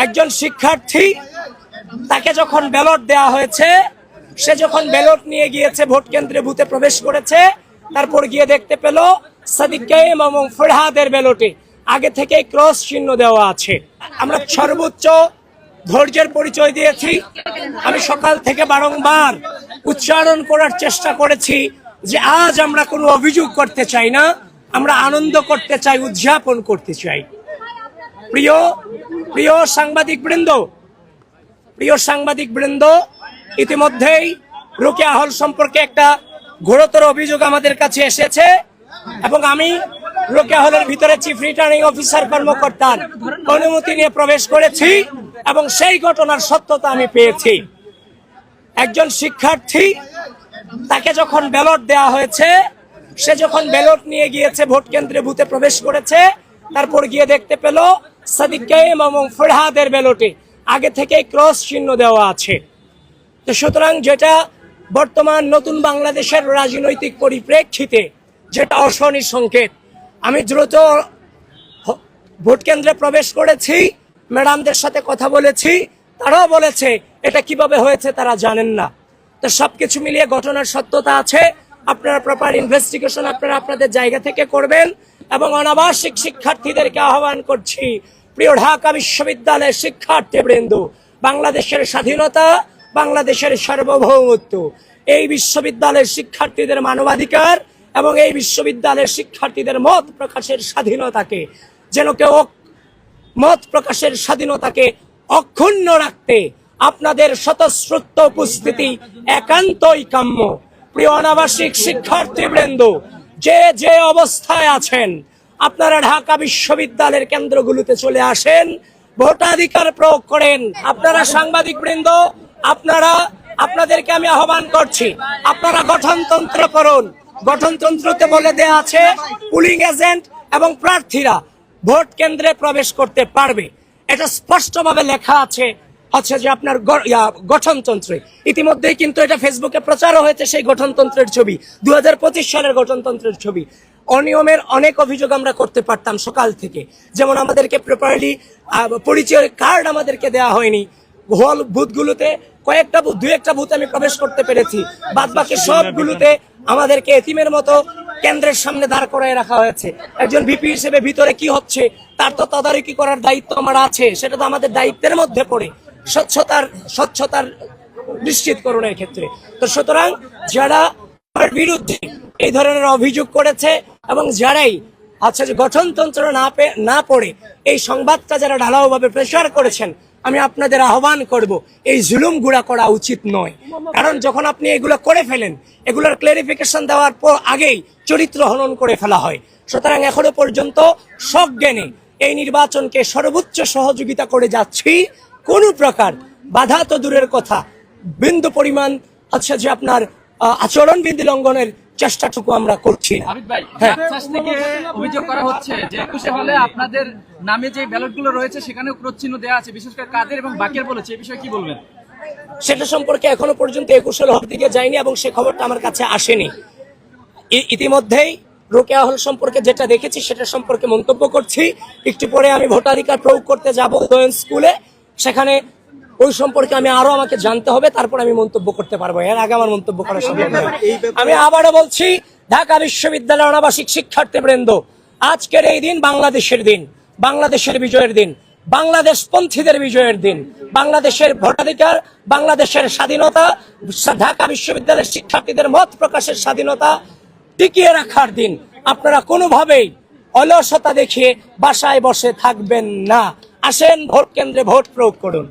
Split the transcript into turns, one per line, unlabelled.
একজন শিক্ষার্থী তাকে যখন ব্যালট দেওয়া হয়েছে, সে যখন ব্যালট নিয়ে গিয়েছে ভোট কেন্দ্রে বুথে প্রবেশ করেছে, তারপর গিয়ে দেখতে পেল সাদিক কাইম এবং ফরহাদের ব্যালটে আগে থেকে ক্রস চিহ্ন দেওয়া আছে। আমরা সর্বোচ্চ ধৈর্যের পরিচয় দিয়েছি। আমি সকাল থেকে বারংবার উচ্চারণ করার চেষ্টা করেছি যে আজ আমরা কোনো অভিযোগ করতে চাই না, আমরা আনন্দ করতে চাই, উদযাপন করতে চাই। প্রিয় সাংবাদিক বৃন্দ, ইতিমধ্যেই রোকেয়া হল সম্পর্কে একটা ঘোরতর অভিযোগ আমাদের কাছে এসেছে এবং আমি রোকেয়া হলের ভিতরে চিফ রিটার্নিং অফিসার কর্মকর্তার অনুমতি নিয়ে প্রবেশ করেছি এবং সেই ঘটনার সত্যতা আমি পেয়েছি। একজন শিক্ষার্থী তাকে যখন ব্যালট দেওয়া হয়েছে, সে যখন ব্যালট নিয়ে গিয়েছে ভোট কেন্দ্রে বুথে প্রবেশ করেছে, তারপর গিয়ে দেখতে পেল সাদিক কাইম এবং ফরহাদের ব্যালটে আগে থেকে ক্রস চিহ্ন দেওয়া আছে। তো সুতরাং যেটা বর্তমান নতুন বাংলাদেশের রাজনৈতিক পরিপ্রেক্ষিতে যেটা অশনির সংকেত, আমি দ্রুত ভোট কেন্দ্রে প্রবেশ করেছি, ম্যাডামদের সাথে কথা বলেছি, তারাও বলেছে এটা কিভাবে হয়েছে তারা জানেন না। তো সবকিছু মিলিয়ে ঘটনার সত্যতা আছে। আপনারা প্রপার ইনভেস্টিগেশন আপনারা আপনাদের জায়গা থেকে করবেন এবং অনাবাসিক শিক্ষার্থীদেরকে আহ্বান করছি, প্রিয় ঢাকা বিশ্ববিদ্যালয়ের শিক্ষার্থীবৃন্দ, বাংলাদেশের স্বাধীনতা, বাংলাদেশের সার্বভৌমত্ব, এই বিশ্ববিদ্যালয়ের শিক্ষার্থীদের মানবাধিকার এবং এই বিশ্ববিদ্যালয়ের শিক্ষার্থীদের মত প্রকাশের স্বাধীনতাকে যেন কেউ মত প্রকাশের স্বাধীনতাকে অক্ষুণ্ণ রাখতে আপনাদের স্বতঃস্ফূর্ত উপস্থিতি একান্তই কাম্য। প্রিয় অনাবাসিক শিক্ষার্থীবৃন্দ, যে অবস্থায় আছেন আপনারা ঢাকা বিশ্ববিদ্যালয়ের কেন্দ্রগুলোতে চলে আসেন, ভোটাধিকার প্রয়োগ করেন। আপনারা সাংবাদিক বৃন্দ, আপনাদেরকে আমি আহ্বান করছি, আপনারা গঠনতন্ত্র করুন। গঠনতন্ত্রতে বলে দেয়া আছে পুলিং এজেন্ট এবং প্রার্থীরা ভোট কেন্দ্রে প্রবেশ করতে পারবে। এটা স্পষ্টভাবে লেখা আছে হচ্ছে যে আপনার গঠনতন্ত্রে। ইতিমধ্যেই কিন্তু এটা ফেসবুকে প্রচারও হয়েছে, সেই গঠনতন্ত্রের ছবি, 2025 সালের গঠনতন্ত্রের ছবি। অনিয়মের অনেক অভিযোগ আমরা করতে পারতাম সকাল থেকে, যেমন আমাদেরকে প্রপারলি পরিচয় কার্ড আমাদেরকে দেওয়া হয়নি। হল বুথগুলোতে দু একটা বুথ আমি প্রবেশ করতে পেরেছি, বাদ বাকি সবগুলোতে আমাদেরকে এতিমের মতো কেন্দ্রের সামনে দাঁড় করায় রাখা হয়েছে। একজন ভিপি হিসেবে ভিতরে কি হচ্ছে তার তো তদারকি করার দায়িত্ব আমার আছে, সেটা তো আমাদের দায়িত্বের মধ্যে পড়ে, স্বচ্ছতার নিশ্চিতকরণের ক্ষেত্রে। তো সুতরাং যারা আমার বিরুদ্ধে এই ধরনের অভিযোগ করেছে এবং যারাই যে গঠনতন্ত্র না পড়ে এই সংবাদটা যারা ঢালাওভাবে প্রচার করেছেন, আমি আপনাদের আহ্বান করব, এই জুলুম গুড়া করা উচিত নয়। কারণ যখন আপনি এগুলো করে ফেলেন, এগুলোর ক্লারিফিকেশন দেওয়ার পর আগেই চরিত্র হনন করে ফেলা হয়। সুতরাং এখনো পর্যন্ত সজ্ঞানে এই নির্বাচনকে সর্বোচ্চ সহযোগিতা করে যাচ্ছি। কোনো প্রকার বাধা তো দূরের কথা, বিন্দু পরিমাণ যে আপনার আচরণ বিধি লঙ্ঘনের চেষ্টাটুকু আমরা করছি না।
অভিযোগ করা হচ্ছে যে 21 হলে আপনাদের নামে যে ব্যালটগুলো রয়েছে সেখানে ক্রস চিহ্ন দেওয়া আছে, বিশেষ করে কাদের এবং বাকের বলেছে, এই বিষয়ে কি বলবেন?
সেটা সম্পর্কে এখনো পর্যন্ত 21 হল দিকে যায়নি এবং সে খবরটা আমার কাছে আসেনি। ইতিমধ্যেই রোকেয়া হল সম্পর্কে যেটা দেখেছি সেটা সম্পর্কে মন্তব্য করছি। একটু পরে আমি ভোটাধিকার প্রয়োগ করতে যাব দোয়েন স্কুলে, সেখানে ওই সম্পর্কে আমাকে জানতে হবে, তারপর আমি মন্তব্য করতে পারবো। এর আগে আমার মন্তব্য করা সম্ভব নয়। আমি আবারও বলছি, ঢাকা বিশ্ববিদ্যালয়ের অনাবাসিক শিক্ষার্থীবৃন্দ, আজকের এই দিন বাংলাদেশের দিন, বাংলাদেশের বিজয়ের দিন, বাংলাদেশ পন্থীদের বিজয়ের দিন, বাংলাদেশের ভোটাধিকার, বাংলাদেশের স্বাধীনতা, ঢাকা বিশ্ববিদ্যালয়ের শিক্ষার্থীদের মত প্রকাশের স্বাধীনতা টিকিয়ে রাখার দিন। আপনারা কোনোভাবেই অলসতা দেখিয়ে বাসায় বসে থাকবেন না। আসেন, ভোট কেন্দ্রে ভোট প্রয়োগ করুন।